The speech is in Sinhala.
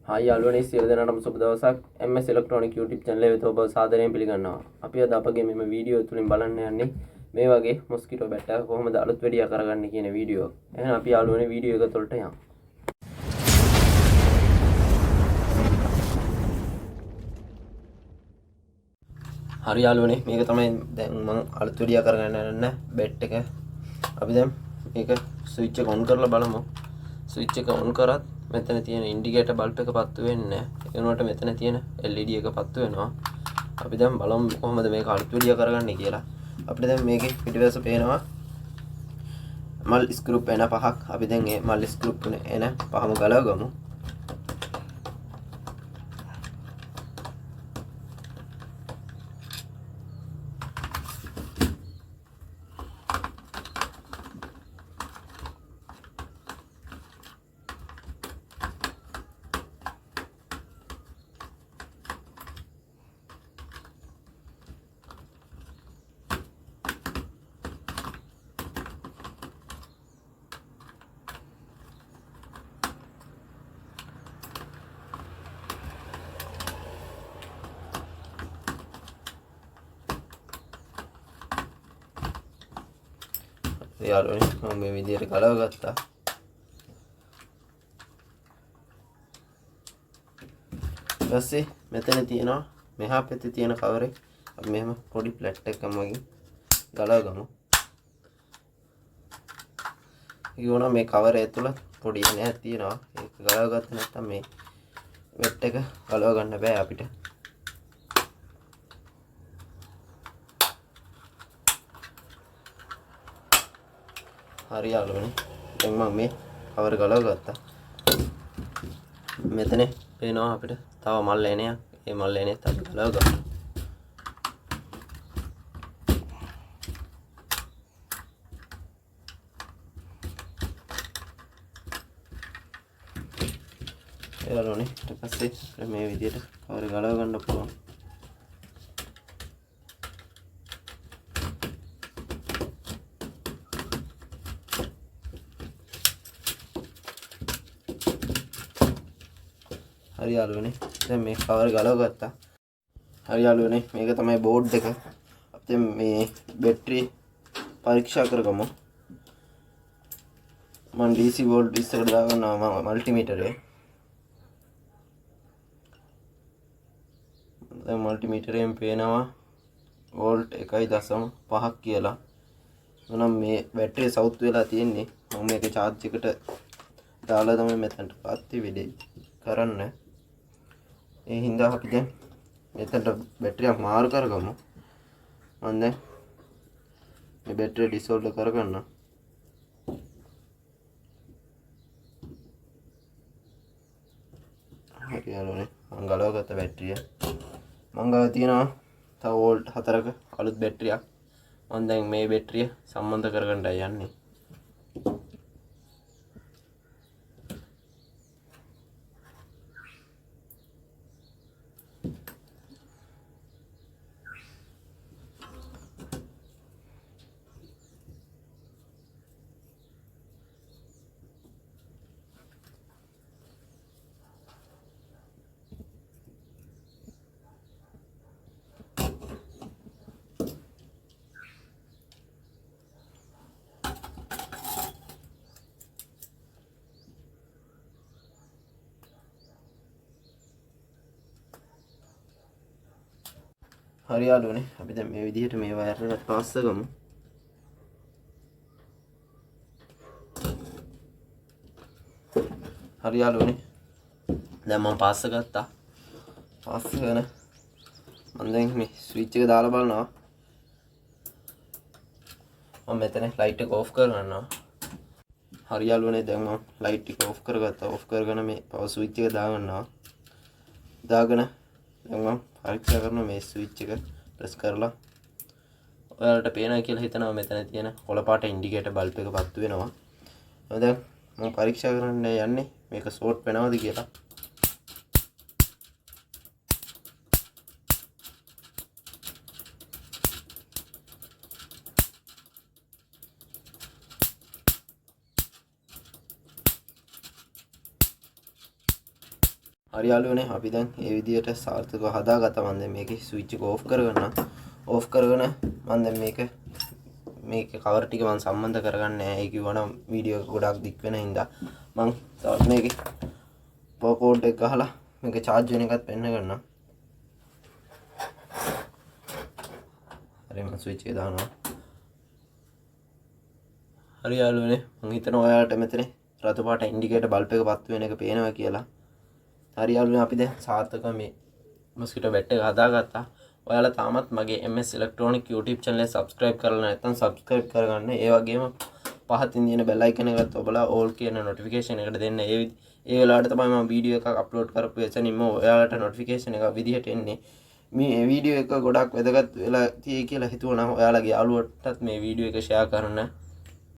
හායි යාළුවනේ සියලු දෙනාටම සුබ දවසක්. MS ඉලෙක්ට්‍රොනික YouTube channel එක වෙත ඔබ සාදරයෙන් පිළිගන්නවා. අපි අද අපගේ මෙම වීඩියෝ තුලින් බලන්න යන්නේ මේ වගේ මොස්කිටෝ බැට් එක කොහොමද අලුත් වැඩියා කරගන්නේ කියන වීඩියෝ. එහෙනම් අපි යාළුවනේ වීඩියෝ එක තුලට යමු. හරි යාළුවනේ මේක තමයි දැන් මම අලුත් වැඩියා කරගන්න යන බැට් එක. අපි දැන් මේක ස්විච් එක ඔන් කරලා බලමු. ස්විච් එක ඔන් කරත් මෙතන තියෙන ඉන්ඩිකේටර් බල්බ් එක පත්තු වෙන්නේ නැහැ. ඒ වුණාට මෙතන තියෙන LED එක පත්තු වෙනවා. අපි දැන් බලමු කොහොමද මේක අලුත් විදිය කරගන්නේ කියලා. අපිට දැන් මේකේ පිටිපස්ස පේනවා මල් ස්ක්‍රූප් එන පහක්. අපි දැන් මේ මල් ස්ක්‍රූප් එන පහම ගලව ගමු. යාළුවනේ මම මේ විදියට ගලව ගත්තා. ඊපස්සේ මෙතන තියෙනවා මෙහා පැත්තේ තියෙන කවරේ අපි මෙහෙම පොඩි ප්ලැට් එකක් මගින් ගලව ගමු. ඊගොනා මේ කවරේ ඇතුළත පොඩි නෑක් තියෙනවා. ඒක ගලව ගත්තේ නැත්නම් මේ වෙට් එක ගලව ගන්න බෑ අපිට. හරි යාළුවනේ දැන් මම මේ කවර ගලව ගත්තා. මෙතන පේනවා අපිට තව මල් එනයක්. ඒ මල් එනෙත් අපි ගලව ගමු. යාළුවනේ ඊට පස්සේ මේ විදියට කවර ගලව ගන්න පුළුවන්. හරි යාළුවනේ දැන් මේ කවර ගලව ගත්තා. හරි යාළුවනේ මේක තමයි බෝඩ් එක. අපි මේ බැටරි පරීක්ෂා කරගමු. මම DC වෝල්ට් 20කට දාගන්නවා මල්ටිමීටරේ. දැන් මල්ටිමීටරයෙන් පේනවා වෝල්ට් 1.5ක් කියලා. මනම් මේ බැටරිය සවුත් වෙලා තියෙන්නේ. මම මේක charge එකට දාලා තමයි මෙතනට පත්ති වෙන්නේ කරන්න. ඒ හින්දා අපි දැන් මෙතනට බැටරියක් මාරු කරගමු. මම දැන් මේ බැටරිය ඩිසෝල්ඩර් කරගන්නවා. හරි යාළුවනේ මම ගලවගත්ත බැටරිය. මං ගාව තියෙනවා තව වෝල්ට් 4ක අලුත් බැටරියක්. මම දැන් මේ බැටරිය සම්බන්ධ කරගන්නයි යන්නේ. හරි යාළුවනේ අපි දැන් මේ විදිහට මේ වයර් එක පාස් කරමු. හරි යාළුවනේ දැන් මම පාස් ගත්තා. පාස් කරන මම දැන් මේ ස්විච් එක දාලා බලනවා. මම මෙතන ලයිට් එක ඕෆ් කරගන්නවා. හරි යාළුවනේ දැන් මම ලයිට් එක ඕෆ් කරගත්තා. ඕෆ් කරගෙන මේ පවර් ස්විච් එක දාගන්නවා. දාගෙන දැන් මම පරීක්ෂා කරන මේ ස්විච් එක ප්‍රෙස් කරලා ඔයාලට පේනවා කියලා හිතනවා මෙතන තියෙන කොළ පාට ඉන්ඩිකේටර් බල්බ් එක පත්තු වෙනවා. දැන් මම පරීක්ෂා කරන්න යන්නේ මේක ෂෝට් වෙනවද කියලා. හරි යාළුවනේ අපි දැන් මේ විදිහට සාර්ථකව හදාගත්තා. මම දැන් මේකේ ස්විච් එක ඕෆ් කරගන්නම්. ඕෆ් කරගෙන මම දැන් මේකේ කවර් ටික මම සම්බන්ධ කරගන්නේ නැහැ. ඒ කිව්වනම් වීඩියෝ එක ගොඩක් දික් වෙන හින්දා මම තවත් මේකේ පවර් කෝඩ් එක ගහලා මේක charge වෙන එකත් පෙන්න ගන්නම්. හරි මම ස්විච් එක දානවා. හරි යාළුවනේ මම හිතනවා ඔයාලට මෙතන රතු පාට ඉන්ඩිකේටර් බල්බ් එක පත්තු වෙන එක පේනවා කියලා. හරි යාළුවනේ අපි දැන් සාර්ථකව මේ mosquito bat එක හදාගත්තා. ඔයාලා තාමත් මගේ MS electronic YouTube channel එක subscribe කරලා නැත්නම් subscribe කරගන්න. ඒ වගේම පහතින් තියෙන bell icon එකත් ඔබලා all කියන notification එකට දෙන්න. ඒ වෙලාවට තමයි මම වීඩියෝ එකක් upload කරපු එතනින්ම ඔයාලට notification එක විදිහට එන්නේ. මේ වීඩියෝ එක ගොඩක් වැදගත් වෙලා තියෙයි කියලා හිතුවනම් ඔයාලගේ යාළුවන්ටත් මේ වීඩියෝ එක share කරන්න.